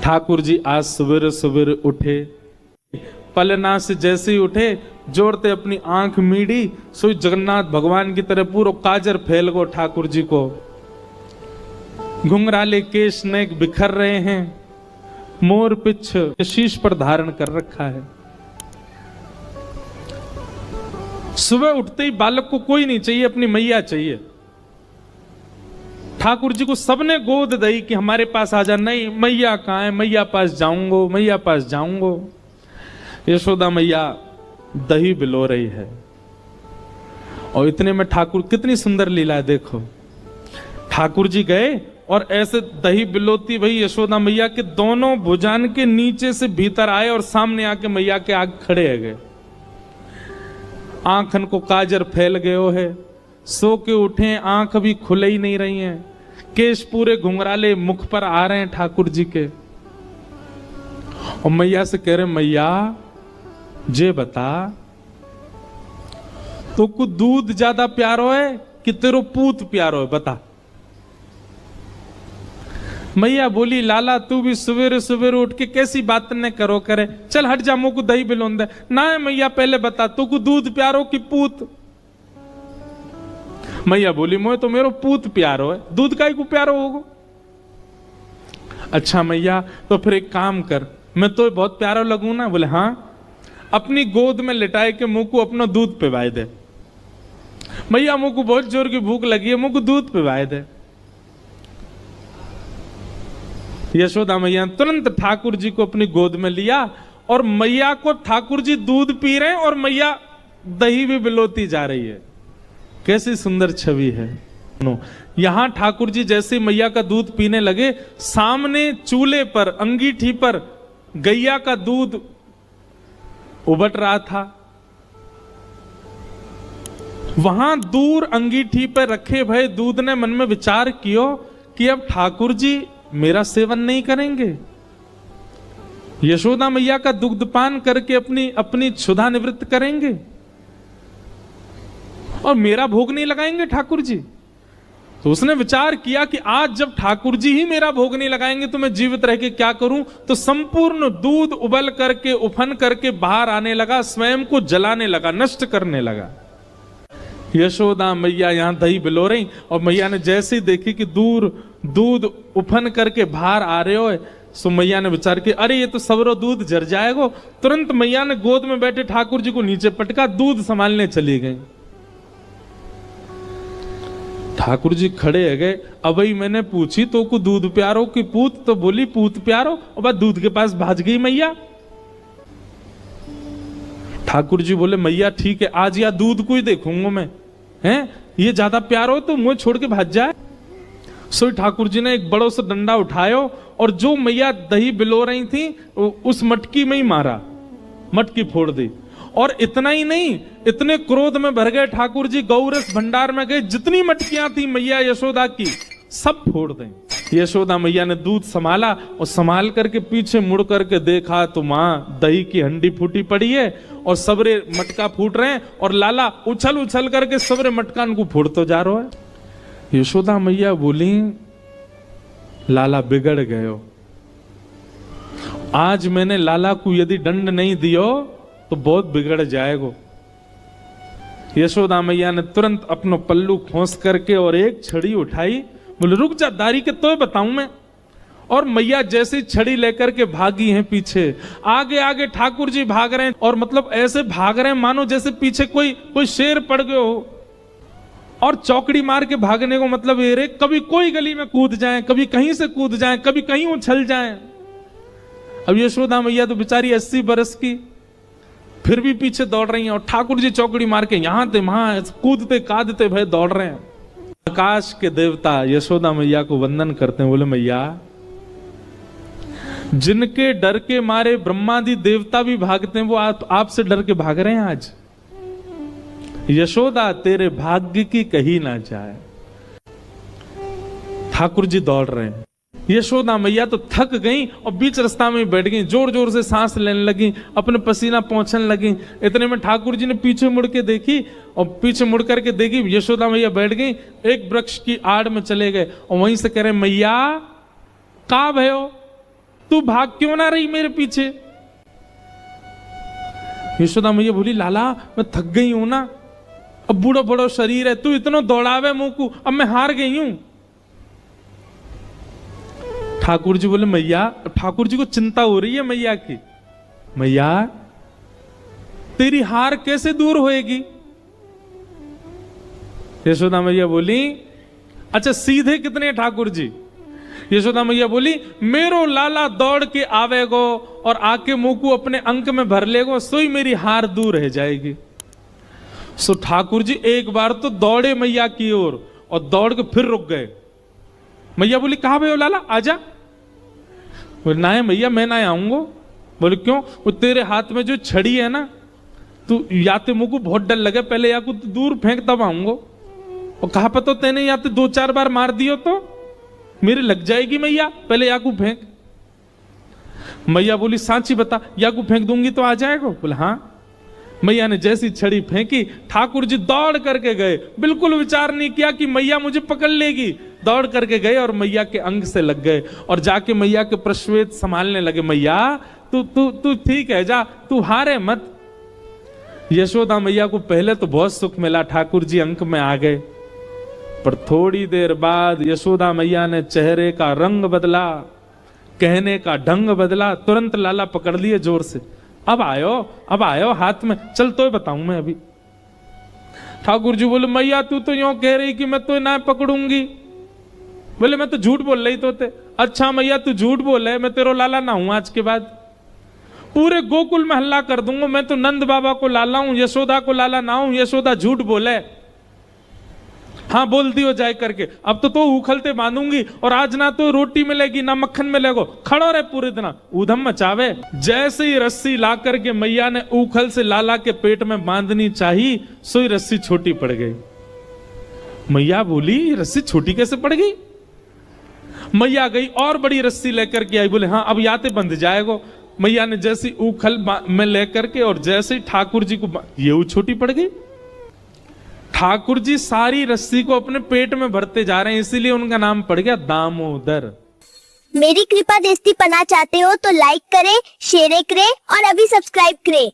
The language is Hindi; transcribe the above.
ठाकुर जी आज सवेरे सवेरे उठे, पलना से जैसे ही उठे जोड़ते अपनी आंख मीड़ी, सोई जगन्नाथ भगवान की तरह पूरा काजर फैल गो ठाकुर जी को। घुंघराले केश नेक बिखर रहे हैं, मोर पिछ शीश पर धारण कर रखा है। सुबह उठते ही बालक को कोई नहीं चाहिए, अपनी मैया चाहिए। ठाकुर जी को सबने गोद दी कि हमारे पास आ जा। नहीं, मैया कहाँ है, मैया पास जाऊंगो, मैया पास जाऊंगो। यशोदा मैया दही बिलो रही है और इतने में ठाकुर, कितनी सुंदर लीला है देखो। ठाकुर जी गए और ऐसे दही बिलोती भाई यशोदा मैया के दोनों भुजान के नीचे से भीतर आए और सामने आके मैया के आगे खड़े है गए। आंखन को काजर फैल गयो है, सो के उठे, आंख अभी खुले ही नहीं रही हैं, केश पूरे घुंघराले मुख पर आ रहे हैं ठाकुर जी के। और मैया से कह रहे, मैया जे बता, तो को दूध ज्यादा प्यारो है कि तेरो पूत प्यारो है, बता। मैया बोली, लाला तू भी सवेरे सवेरे उठ के कैसी बात न करो करे, चल हट जा, मुझको दही बिलोन दे। ना है मैया, पहले बता तू को दूध प्यारो कि पूत। मैया बोली, मोए तो मेरो पूत प्यारो है, दूध काहे को प्यारो होगो। अच्छा मैया, तो फिर एक काम कर, मैं तो बहुत प्यारा लगूं ना। बोले हाँ, अपनी गोद में लिटाए के मुंह को अपना दूध पिवाए दे। मैया मुंह को बहुत जोर की भूख लगी है, मुंह को दूध पिवाए दे। यशोदा मैया तुरंत ठाकुर जी को अपनी गोद में लिया और मैया को, ठाकुर जी दूध पी रहे हैं और मैया दही भी बिलोती जा रही है। कैसी सुंदर छवि है। यहां ठाकुर जी जैसे मैया का दूध पीने लगे, सामने चूल्हे पर, अंगीठी पर गैया का दूध उबट रहा था। वहां दूर अंगीठी पर रखे भय दूध ने मन में विचार किया कि अब ठाकुर जी मेरा सेवन नहीं करेंगे, यशोदा मैया का दुग्धपान करके अपनी क्षुधा निवृत्त करेंगे और मेरा भोग नहीं लगाएंगे ठाकुर जी। तो उसने विचार किया कि आज जब ठाकुर जी ही मेरा भोग नहीं लगाएंगे तो मैं जीवित रह के क्या करूं। तो संपूर्ण दूध उबल करके, उफन करके बाहर आने लगा, स्वयं को जलाने लगा, नष्ट करने लगा। यशोदा मैया यहां दही बिलो रही और मैया ने जैसे ही देखी कि दूध उफन करके बाहर आ रहे हो, सो मैया ने विचार किया, अरे ये तो सबरो दूध जर जाएगा। तुरंत मैया ने गोद में बैठे ठाकुर जी को नीचे पटका, दूध संभालने चली गई। ठाकुर जी खड़े है गए। अब भाई मैंने पूछी तो को दूध प्यारो कि पूत, तो बोली पूत प्यारो, और बाद दूध के पास भाज गई मैया। ठाकुर जी बोले, मैया ठीक है, आज या दूध को ही देखूंगा मैं, हैं ये ज्यादा प्यारो तो मुंह छोड़ के भाज जाए। सो ठाकुर जी ने एक बड़ो सा डंडा उठायो और जो मैया दही बिलो रही थी उस मटकी में ही मारा, मटकी फोड़ दी। और इतना ही नहीं, इतने क्रोध में भर गए ठाकुर जी, गौरस भंडार में गए, जितनी मटकियां थी मैया यशोदा की सब फोड़ दें। यशोदा मैया ने दूध संभाला और संभाल करके पीछे मुड़ करके देखा तो मां दही की हंडी फूटी पड़ी है और सबरे मटका फूट रहे हैं और लाला उछल उछल करके सबरे मटकान को फोड़ते जा रहा है। यशोदा मैया बोली, लाला बिगड़ गयो, आज मैंने लाला को यदि दंड नहीं दियो तो बहुत बिगड़ जाएगो। यशोदा मैया ने तुरंत अपनो पल्लू खोस करके और एक छड़ी उठाई, बोले रुक जा दारी के तो बताऊं मैं। और मैया जैसे छड़ी लेकर के भागी हैं पीछे, आगे आगे ठाकुर जी भाग रहे हैं और मतलब ऐसे भाग रहे हैं मानो जैसे पीछे कोई शेर पड़ गयो हो। और चौकड़ी मार के भागने को मतलब ये रे, कभी कोई गली में कूद जाए, कभी कहीं से कूद जाए, कभी कहीं उछल जाए। अब यशोदा मैया तो बेचारी 80 बरस की, फिर भी पीछे दौड़ रही हैं और ठाकुर जी चौकड़ी मार के यहां थे वहां कूदते कादते भय दौड़ रहे हैं। आकाश के देवता यशोदा मैया को वंदन करते हैं, बोले मैया, जिनके डर के मारे ब्रह्मादि देवता भी भागते हैं वो आपसे डर के भाग रहे हैं आज। यशोदा तेरे भाग्य की कही ना जाए। ठाकुर जी दौड़ रहे हैं, यशोदा मैया तो थक गई और बीच रास्ता में बैठ गई, जोर जोर से सांस लेने लगी, अपने पसीना पहुंचने लगी। इतने में ठाकुर जी ने पीछे मुड़ के देखी और पीछे मुड़ करके देखी यशोदा मैया बैठ गई, एक वृक्ष की आड़ में चले गए और वहीं से कह रहे, मैया का भयो, तू भाग क्यों ना रही मेरे पीछे? यशोदा मैया बोली लाला मैं थक गई हूं ना, अब बूढ़ो बड़ो शरीर है, तू इतना दौड़ावे मुंह को, अब मैं हार गई हूं। ठाकुर जी बोले मैया, ठाकुर जी को चिंता हो रही है मैया की, मैया तेरी हार कैसे दूर होएगी? यशोदा मैया बोली अच्छा सीधे कितने ठाकुर जी? यशोदा मैया बोली मेरो लाला दौड़ के आवेगो और आके मुंह को अपने अंक में भर लेगो, सोई मेरी हार दूर रह जाएगी। सो ठाकुर जी एक बार तो दौड़े मैया की ओर और दौड़ के फिर रुक गए। मैया बोली कहां भैया लाला आजा। बोले ना है मैया मैं ना आऊंगा। बोले क्यों? वो तेरे हाथ में जो छड़ी है ना, तू या तो मुंह को बहुत डर लगे, पहले या को दूर फेंक तब आऊंगा। और कहा पता तेने या तो 2-4 बार मार दियो तो मेरे लग जाएगी मैया, पहले याकू फेंक। मैया बोली सांची बता, याकू फेंक दूंगी तो आ जाएगा? बोले हाँ। मैया ने जैसी छड़ी फेंकी, ठाकुर जी दौड़ करके गए, बिल्कुल विचार नहीं किया कि मैया मुझे पकड़ लेगी, दौड़ करके गए और मैया के अंग से लग गए और जाके मैया के प्रश्वेत संभालने लगे। मैया तू तू तू ठीक है, जा तू हारे मत। यशोदा मैया को पहले तो बहुत सुख मिला, ठाकुर जी अंक में आ गए, पर थोड़ी देर बाद यशोदा मैया ने चेहरे का रंग बदला, कहने का ढंग बदला, तुरंत लाला पकड़ लिए जोर से। अब आयो हाथ में, चल तो बताऊं मैं अभी। ठाकुर जी बोले मैया तू तो यूं कह रही कि मैं तो ना पकड़ूंगी। बोले मैं तो झूठ बोल रही तो ते। अच्छा मैया तू झूठ बोले, मैं तेरो लाला ना हूं आज के बाद, पूरे गोकुल में हल्ला कर दूंगा मैं तो नंद बाबा को लाला हूं, यशोदा को लाला ना हूं। यशोदा झूठ बोले, हाँ बोल दियो जाए करके। अब तो उखलते बांधूंगी और आज ना तो रोटी मिलेगी ना मक्खन मिलेगा। खड़ो रहे पूरे दिन, ऊधम मचावे। जैसे ही रस्सी ला करके मैया ने उखल से लाला के पेट में बांधनी चाहिए, सोई रस्सी छोटी पड़ गई। मैया बोली रस्सी छोटी कैसे पड़ गई? मैया गई और बड़ी रस्सी लेकर के आई। बोले हाँ अब याते बंध जाएगा। मैया ने जैसी उखल में लेकर के और जैसे ही ठाकुर जी को ये छोटी पड़ गई। ठाकुर जी सारी रस्सी को अपने पेट में भरते जा रहे हैं, इसीलिए उनका नाम पड़ गया दामोदर। मेरी कृपा देस्ती पना चाहते हो तो लाइक करें, शेयर करें और अभी सब्सक्राइब करें।